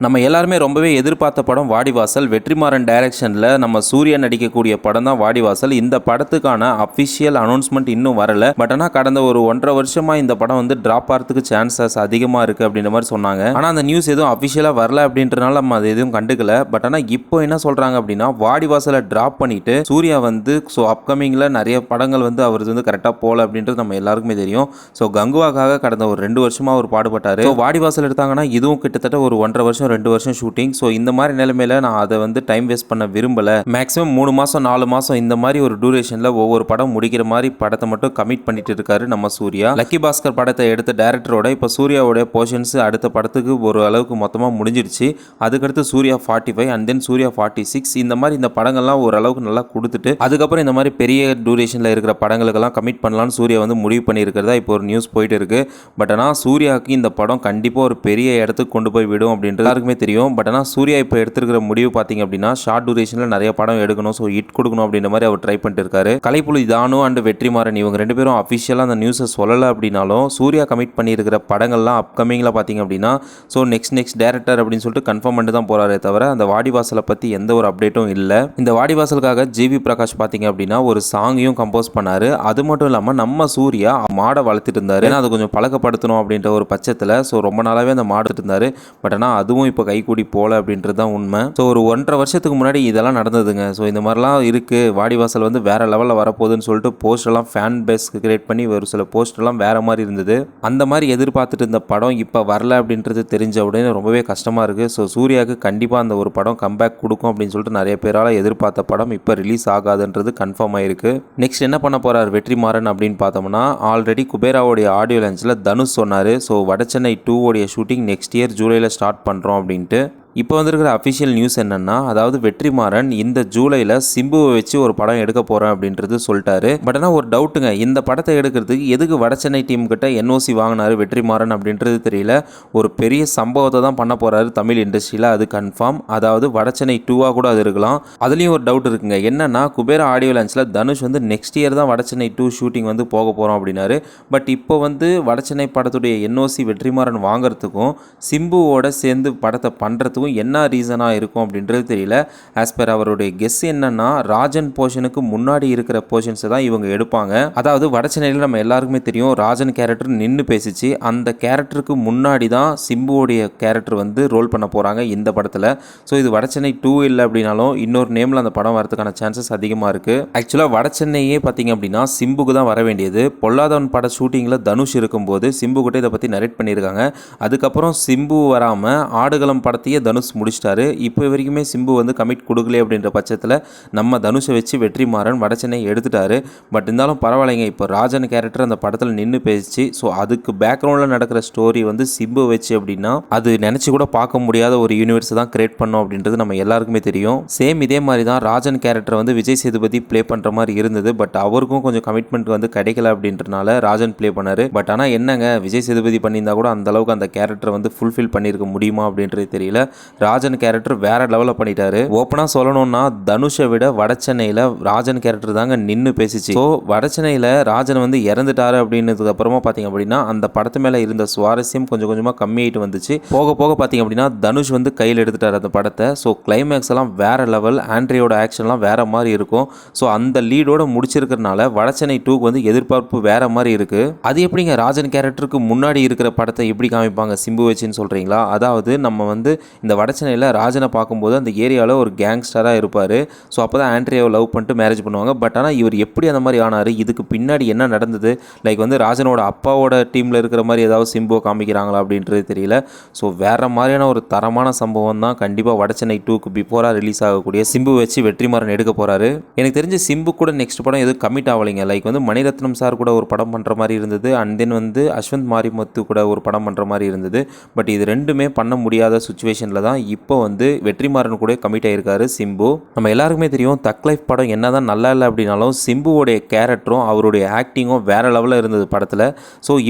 நம்ம எல்லாருமே ரொம்பவே எதிர்பார்த்த படம் வாடிவாசல். வெற்றிமாறன் டைரக்ஷனில் நம்ம சூர்யா நடிக்கக்கூடிய படம் தான் வாடிவாசல். இந்த படத்துக்கான அஃபிஷியல் அனௌன்ஸ்மெண்ட் இன்னும் வரல. பட் ஆனால் கடந்த ஒரு 1.5 வருஷமாக இந்த படம் வந்து ட்ராப் ஆகிறதுக்கு சான்சஸ் அதிகமாக இருக்குது அப்படின்ற மாதிரி சொன்னாங்க. ஆனால் அந்த நியூஸ் எதுவும் அஃபிஷியலாக வரல அப்படின்றனால நம்ம அது எதுவும் கண்டுக்கல. பட் ஆனால் இப்போ என்ன சொல்கிறாங்க அப்படின்னா வாடிவாசலை ட்ராப் பண்ணிட்டு சூர்யா வந்து அப்கமிங்கில் நிறைய படங்கள் வந்து அவர் வந்து கரெக்டாக போகல அப்படின்றது நம்ம எல்லாருக்குமே தெரியும். கங்குவாக்காக கடந்த ஒரு 2 வருஷமாக அவர் பாடுபட்டார். வாடிவாசல் எடுத்தாங்கன்னா இதுவும் கிட்டத்தட்ட ஒரு 1.5 வருஷம் 2 வருஷம் ஷூட்டிங். இந்த மாதிரி நிலைமையில நான் அதை வந்து டைம் வேஸ்ட் பண்ண விரும்பல. மேக்ஸிமம் 3 மாதம் 4 மாதம் இந்த மாதிரி ஒரு டூரேஷனில் ஒவ்வொரு படம் முடிக்கிற மாதிரி படத்தை மட்டும் கமிட் பண்ணிட்டு இருக்காரு நம்ம சூர்யா. லக்கி பாஸ்கர் படத்தை எடுத்த டைரக்டரோட இப்போ சூர்யாவோட போர்ஷன்ஸ் அடுத்த படத்துக்கு ஒரு அளவுக்கு மொத்தமாக முடிஞ்சிருச்சு. அதுக்கடுத்து சூர்யா 45 அண்ட் தென் சூர்யா 46 இந்த மாதிரி இந்த படங்கள்லாம் ஓரளவுக்கு நல்லா கொடுத்துட்டு அதுக்கப்புறம் இந்த மாதிரி பெரிய டூரேஷனில் இருக்கிற படங்களுக்கெல்லாம் கமிட் பண்ணலான்னு சூர்யா வந்து முடிவு பண்ணியிருக்கிறதா இப்போ ஒரு நியூஸ் போயிட்டு இருக்கு. பட் ஆனால் சூர்யாவுக்கு இந்த படம் கண்டிப்பாக ஒரு பெரிய இடத்துக்கு கொண்டு போய் விடும் அப்படின்றது எல்லாருக்குமே தெரியும். பட் ஆனால் சூர்யா இப்போ எடுத்துருக்கிற முடிவு பார்த்தீங்க அப்படின்னா ஷார்ட் டூரேஷனில் நிறைய படம் எடுக்கணும், ஹிட் கொடுக்கணும் அப்படின்ற மாதிரி அவர் ட்ரை பண்ணிட்டு இருக்காரு. கலைப்புலி தானு அண்ட் வெற்றிமாறன் இவங்க 2 பேரும் அஃபிஷியலாக அந்த நியூஸை சொல்லலை அப்படின்னாலும் சூர்யா கமிட் பண்ணியிருக்கிற படங்கள்லாம் அப்கமிங்கில் பார்த்தீங்க அப்படின்னா நெக்ஸ்ட் டேரக்டர் அப்படின்னு சொல்லிட்டு கன்ஃபார்ம் பண்ணிட்டு தான் போறாரே தவிர அந்த வாடிவாசலை பற்றி எந்த ஒரு அப்டேட்டும் இல்லை. இந்த வாடிவாசலுக்காக ஜிவி பிரகாஷ் பார்த்தீங்க அப்படின்னா ஒரு சாங்கையும் கம்போஸ் பண்ணாரு. அது மட்டும் இல்லாமல் நம்ம சூர்யா மாடை வளர்த்துட்டு இருந்தாரு. ஏன்னா அது கொஞ்சம் பழக்கப்படுத்தணும் அப்படின்ற ஒரு பட்சத்தில் ரொம்ப நாளாகவே அந்த மாடு இருந்தாரு. பட் ஆனால் அதுவும் இப்போ கைக்கூடி போல அப்படின்றது தான் உண்மை. ஒரு 1.5 வருஷத்துக்கு முன்னாடி இதெல்லாம் நடந்ததுங்க. இந்த மாதிரிலாம் இருக்குது, வாடிவாசல் வந்து வேற லெவலில் வரப்போகுதுன்னு சொல்லிட்டு போஸ்டெல்லாம் ஃபேன் பேஸ் கிரியேட் பண்ணி ஒரு சில போஸ்டெல்லாம் வேற மாதிரி இருந்தது. அந்த மாதிரி எதிர்பார்த்துட்டு இருந்த படம் இப்போ வரல அப்படின்றது தெரிஞ்ச உடனே ரொம்பவே கஷ்டமாக இருக்குது. சூர்யாவுக்கு கண்டிப்பாக அந்த ஒரு படம் கம்பேக் கொடுக்கும் அப்படின்னு சொல்லிட்டு நிறைய பேரால் எதிர்பார்த்த படம் இப்போ ரிலீஸ் ஆகாதுன்றது கன்ஃபார்ம் ஆயிருக்கு. நெக்ஸ்ட் என்ன பண்ண போறார் வெற்றிமாறன் அப்படின்னு பார்த்தோம்னா ஆல்ரெடி குபேராவோடைய ஆடியோ லான்ச்சில் தனுஷ் சொன்னார் வடச்சென்னை 2 உடைய ஷூட்டிங் நெக்ஸ்ட் இயர் ஜூலையில் ஸ்டார்ட் பண்ணுறோம் அப்படின்ட்டு. இப்போ வந்திருக்கிற அஃபிஷியல் நியூஸ் என்னன்னா, அதாவது வெற்றிமாறன் இந்த ஜூலையில் சிம்புவை வச்சு ஒரு படம் எடுக்க போகிறேன் அப்படின்றது சொல்லிட்டாரு. பட் ஆனால் ஒரு டவுட்டுங்க, இந்த படத்தை எடுக்கிறதுக்கு எதுக்கு வடச்சென்னை டீம் கிட்ட என்ஓசி வாங்கினாரு வெற்றிமாறன் அப்படின்றது தெரியல. ஒரு பெரிய சம்பவத்தை தான் பண்ண போகிறாரு தமிழ் இண்டஸ்ட்ரியில், அது கன்ஃபார்ம். அதாவது வடச்சென்னை 2 கூட அது இருக்கலாம். அதுலேயும் ஒரு டவுட் இருக்குங்க, என்னன்னா குபேரா ஆடியோ லான்ச்சில் தனுஷ் வந்து நெக்ஸ்ட் இயர் தான் வடச்சென்னை 2 ஷூட்டிங் வந்து போக போகிறோம் அப்படின்னாரு. பட் இப்போ வந்து வடச்சென்னை படத்துடைய என்ஓசி வெற்றிமாறன் வாங்குறதுக்கும் சிம்புவோட சேர்ந்து படத்தை பண்ணுறதுக்கும் என்ன ரீசனாக இருக்கும் அப்படின்றது தெரியல. ஆஸ் பர் அவருடைய கெஸ் என்னன்னா ராஜன் போர்ஷனுக்கு முன்னாடி இருக்கிற போர்ஷன்ஸை தான் இவங்க எடுப்பாங்க. அதாவது வடச்சென்னையில் நம்ம எல்லாருக்குமே தெரியும் ராஜன் கேரக்டர் நின்று பேசிச்சு. அந்த கேரக்டருக்கு முன்னாடி தான் சிம்புவோடைய கேரக்டர் வந்து ரோல் பண்ண போகிறாங்க இந்த படத்தில். இது வடச்சென்னை 2 இல்லை அப்படின்னாலும் இன்னொரு நேமில் அந்த படம் வரதுக்கான சான்சஸ் அதிகமாக இருக்குது. ஆக்சுவலாக வடச்சென்னையே பார்த்தீங்க அப்படின்னா சிம்புக்கு தான் வர வேண்டியது. பொல்லாதவன் பட ஷூட்டிங்கில் தனுஷ் இருக்கும்போது சிம்பு கிட்ட இதை பற்றி நரேட் பண்ணியிருக்காங்க. அதுக்கப்புறம் சிம்பு வராமல் ஆடுகளம் படத்தையே தனுஷ் முடிச்சிட்டாரு. இப்போ வரைக்குமே சிம்பு வந்து கமிட் கொடுக்கல அப்படின்ற பட்சத்தில் நம்ம தனுஷை வச்சு வெற்றிமாறன் வடச்சென்னை எடுத்துட்டாரு. பட் இருந்தாலும் பரவாயில்லைங்க, இப்போ ராஜன் கேரக்டர் அந்த படத்தில் நின்று பேசிச்சு. அதுக்கு பேக்ரவுண்டில் நடக்கிற ஸ்டோரி வந்து சிம்பு வச்சு அப்படின்னா அது நினச்சி கூட பார்க்க முடியாத ஒரு யூனிவர்ஸ் தான் கிரியேட் பண்ணோம் அப்படின்றது நம்ம எல்லாருக்குமே தெரியும். சேம் இதே மாதிரி தான் ராஜன் கேரக்டர் வந்து விஜய் சேதுபதி ப்ளே பண்ணுற மாதிரி இருந்தது. பட் அவருக்கும் கொஞ்சம் கமிட்மெண்ட் வந்து கிடைக்கல அப்படின்றனால ராஜன் ப்ளே பண்ணாரு. பட் ஆனால் என்னங்க, விஜய் சேதுபதி பண்ணியிருந்தா கூட அந்த அளவுக்கு அந்த கேரக்டர் வந்து ஃபுல்ஃபில் பண்ணியிருக்க முடியுமா அப்படின்றது தெரியல. ராஜன் கேரக்டர் வேற லெவலில் பண்ணிட்டாரு. ஓப்பனாக சொல்லணும்னா தனுஷை விட வடச்சென்னையில் ராஜன் கேரக்டர் தாங்க நின்று பேசிச்சு. வடச்சென்னையில் ராஜன் வந்து இறந்துட்டாரு அப்படின்னதுக்கு அப்புறமா பார்த்தீங்க அப்படின்னா அந்த படத்து மேலே இருந்த சுவாரஸ்யம் கொஞ்சம் கொஞ்சமாக கம்மியாயிட்டு வந்துச்சு. போக போக பார்த்தீங்க அப்படின்னா தனுஷ் வந்து கையில் எடுத்துட்டார் அந்த படத்தை. கிளைமேக்ஸ் எல்லாம் வேற லெவல், ஆண்ட்ரியோட ஆக்ஷன்லாம் வேற மாதிரி இருக்கும். அந்த லீடோட முடிச்சிருக்கிறதுனால வடச்சென்னை 2க்கு வந்து எதிர்பார்ப்பு வேற மாதிரி இருக்கு. அது எப்படிங்க ராஜன் கேரக்டருக்கு முன்னாடி இருக்கிற படத்தை எப்படி காமிப்பாங்க சிம்பு வச்சுன்னு சொல்றீங்களா? அதாவது நம்ம வந்து இந்த வடச்சென்னையில் ராஜனை பார்க்கும்போது அந்த ஏரியாவில் ஒரு கேங்ஸ்டராக இருப்பார். அப்போ தான் ஆண்ட்ரியாவை லவ் பண்ணிட்டு மேரேஜ் பண்ணுவாங்க. பட் ஆனால் இவர் எப்படி அந்த மாதிரி ஆனார், இதுக்கு பின்னாடி என்ன நடந்தது, லைக் வந்து ராஜனோட அப்பாவோட டீமில் இருக்கிற மாதிரி ஏதாவது சிம்புவை காமிக்கிறாங்களா அப்படின்றது தெரியல. வேற மாதிரியான ஒரு தரமான சம்பவம் தான் கண்டிப்பாக வடச்சென்னை 2க்கு பிஃபோராக ரிலீஸ் ஆகக்கூடிய சிம்பு வச்சு வெற்றிமாறன் எடுக்க போகிறாரு. எனக்கு தெரிஞ்ச சிம்பு கூட நெக்ஸ்ட் படம் எதுவும் கமிட் ஆகலைங்க. லைக் வந்து மணிரத்னம் சார் கூட ஒரு படம் பண்ணுற மாதிரி இருந்தது. அண்ட் தென் வந்து அஸ்வந்த் மாரிமுத்து கூட ஒரு படம் பண்ணுற மாதிரி இருந்தது. பட் இது ரெண்டுமே பண்ண முடியாத சுச்சுவேஷனில் தான் இப்போ வந்து வெற்றிமாறன் கூட கமிட் ஆகியிருக்காரு சிம்பு. நம்ம எல்லாருக்குமே தெரியும் தக் லைஃப் படம் என்னதான் நல்லா இல்லை அப்படின்னாலும் சிம்புவோடைய கேரக்டரும் அவருடைய ஆக்டிங்கும் வேற லெவலில் இருந்தது படத்தில்.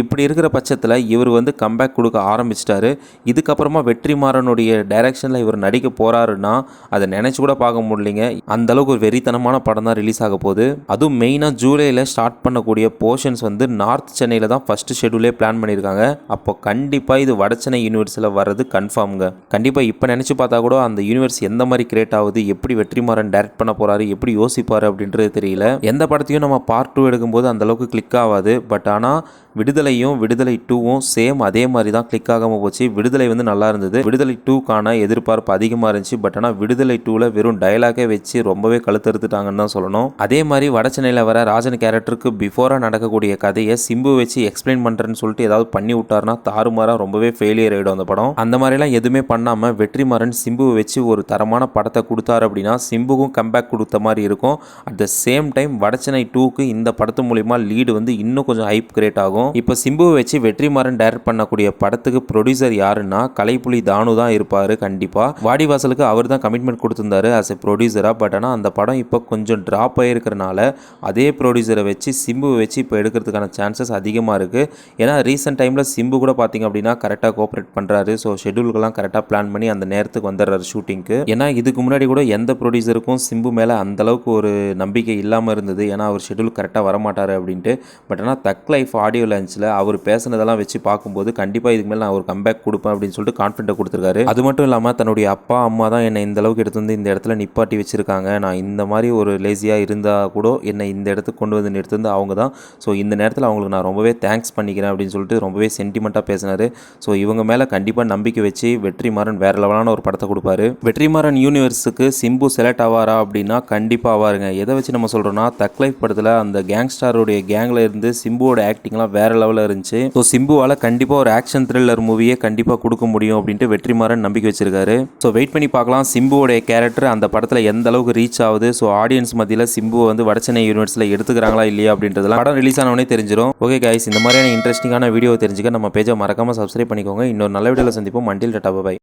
இப்படி இருக்கிற பட்சத்தில் இவர் வந்து கம்பேக் கொடுக்க ஆரம்பிச்சிட்டாரு. இதுக்கப்புறமா வெற்றிமாறனுடைய டைரக்ஷனில் இவர் நடிக்க போறாருன்னா அதை நினைச்சு கூட பார்க்க முடியலைங்க. அந்த அளவுக்கு ஒரு வெறித்தனமான படம் தான் ரிலீஸ் ஆக போகுது. அதுவும் மெயினாக ஜூலையில் ஸ்டார்ட் பண்ணக்கூடிய போர்ஷன்ஸ் வந்து நார்த் சென்னையில் தான் ஃபர்ஸ்ட் ஷெடியூலே பிளான் பண்ணியிருக்காங்க. அப்போ கண்டிப்பாக இது வடச்சென்னை யூனிவர்ஸில் வர்றது கன்ஃபார்ம்ங்க. கண்டிப்பாக கண்டிப்பாக இப்போ நினச்சி பார்த்தா கூட அந்த யூனிவர்ஸ் எந்த மாதிரி கிரியேட் ஆகுது, எப்படி வெற்றிமாறன் டைரக்ட் பண்ண போகிறாரு, எப்படி யோசிப்பார் அப்படின்றது தெரியல. எந்த படத்தையும் நம்ம பார்ட் 2 எடுக்கும்போது அந்தளவுக்கு கிளிக் ஆகாது. பட் ஆனால் விடுதலையும் விடுதலை 2வும் சேம் அதே மாதிரி தான் கிளிக் ஆகாமல் போச்சு. விடுதலை வந்து நல்லா இருந்தது. விடுதலை 2க்கான எதிர்பார்ப்பு அதிகமாக இருந்துச்சு. பட் ஆனால் விடுதலை 2ல் வெறும் டயலாகே வச்சு ரொம்பவே கழுத்தறுத்துட்டாங்கன்னு தான் சொல்லணும். அதே மாதிரி வடச்சென்னையில் வர ராஜன் கேரக்டருக்கு பிஃபோராக நடக்கக்கூடிய கதையை சிம்பு வச்சு எக்ஸ்பிளைன் பண்ணுறேன்னு சொல்லிட்டு ஏதாவது பண்ணி விட்டார்னா தாறுமாறாக ரொம்பவே ஃபெயிலியர் ஆகிடும் அந்த படம். அந்த மாதிரிலாம் எதுவுமே பண்ணாமல் வெற்றிமாறன் சிம்புவை வச்சு ஒரு தரமான படத்தை கொடுத்தாரு அப்படின்னா சிம்புக்கும் கம்பேக் கொடுத்த மாதிரி இருக்கும். At the same time Vada Chennai 2க்கு இந்த படத்து மூலிமா லீடு வந்து இன்னும் கொஞ்சம் ஹைப் கிரியேட் ஆகும். இப்போ சிம்புவை வச்சு வெற்றிமாறன் டைரக்ட் பண்ணக்கூடிய படத்துக்கு ப்ரொடியூசர் யாருன்னா கலைப்புலி தானு தான் இருப்பார். கண்டிப்பாக வாடிவாசலுக்கு அவர் தான் கமிட்மெண்ட் கொடுத்துருந்தாரு ஆஸ் எ ப்ரொடியூசராக. பட் ஆனால் அந்த படம் இப்போ கொஞ்சம் ட்ராப் ஆகிருக்கிறனால அதே ப்ரொடியூசரை வச்சு சிம்புவை வச்சு இப்போ எடுக்கிறதுக்கான சான்சஸ் அதிகமாக இருக்குது. ஏன்னா ரீசெண்ட் டைமில் சிம்பு கூட பார்த்திங்க அப்படின்னா கரெக்டாக கோஆப்ரேட் பண்ணுறாரு. ஸோ ஷெடியூலுக்கெல்லாம் கரெக்டாக பிளான் பண்ணி அந்த நேரத்துக்கு வந்துடுறாரு ஷூட்டிங்க்கு. ஏன்னா இதுக்கு முன்னாடி கூட எந்த ப்ரொடியூசருக்கும் சிம்பு மேலே அந்தளவுக்கு ஒரு நம்பிக்கை இல்லாமல் இருந்தது. ஏன்னா அவர் ஷெடியூல் கரெக்டாக வரமாட்டார் அப்படின்ட்டு. பட் ஆனால் தக் லைஃப் ஆடியோ லான்ச்சில் அவர் பேசுனதெல்லாம் வச்சு பார்க்கும்போது கண்டிப்பாக இதுக்கு மேலே நான் ஒரு கம்பேக் கொடுப்பேன் அப்படின்னு சொல்லிட்டு கான்ஃபிடென்ட் கொடுத்துருக்காரு. அது மட்டும் இல்லாமல் தன்னுடைய அப்பா அம்மா தான் என்னை இந்த அளவுக்கு எடுத்து வந்து இந்த இடத்துல நிப்பாட்டி வச்சிருக்காங்க. நான் இந்த மாதிரி ஒரு லேசியாக இருந்தால் கூட என்னை இந்த இடத்துக்கு கொண்டு வந்து நிறுத்து அவங்க தான். ஸோ இந்த நேரத்தில் அவங்களுக்கு நான் ரொம்பவே தேங்க்ஸ் பண்ணிக்கிறேன் அப்படின்னு சொல்லிட்டு ரொம்பவே சென்டிமெண்ட்டாக பேசினார். ஸோ இவங்க மேலே கண்டிப்பாக நம்பிக்கை வச்சு வெற்றிமாறன் வேறு லெவலான ஒரு படத்தை கொடுப்பாரு. வெற்றிமாறன் யூனிவர்ஸுக்கு சிம்பு செலக்ட் ஆவாரா அப்படின்னா கண்டிப்பாக ஆவாருங்க. எதை வச்சு நம்ம சொல்கிறோன்னா தக் லைஃப் படத்தில் அந்த கேங்ஸ்டாரோடைய கேங்கில் இருந்து சிம்புவோட ஆக்டிங்லாம் வேறு லெவலில் இருந்துச்சு. ஸோ சிம்புவால் கண்டிப்பாக ஒரு ஆக்ஷன் த்ரில்லர் மூவியே கண்டிப்பாக கொடுக்க முடியும் அப்படின்ட்டு வெற்றிமாறன் நம்பிக்கை வச்சிருக்காரு. ஸோ வெயிட் பண்ணி பார்க்கலாம் சிம்புவோடைய கேரக்டர் அந்த படத்தில் எந்த அளவுக்கு ரீச் ஆகுது. ஸோ ஆடியன்ஸ் மத்தியில் சிம்புவை வந்து வடச்சென்னை யூனிவர்ஸில் எடுத்துக்கிறாங்களா இல்லையா அப்படின்றதுலாம் படம் ரிலீஸ் ஆனவனே தெரிஞ்சிடும். ஓகே கைஸ், இந்த மாதிரியான இன்ட்ரெஸ்டிங்கான வீடியோ தெரிஞ்சுக்க நம்ம பேஜை மறக்காமல் சப்ஸ்கிரைப் பண்ணிக்கோங்க. இன்னொரு நல்ல வீடியோவில் சந்திப்போம். மண்டில் டாடா பை.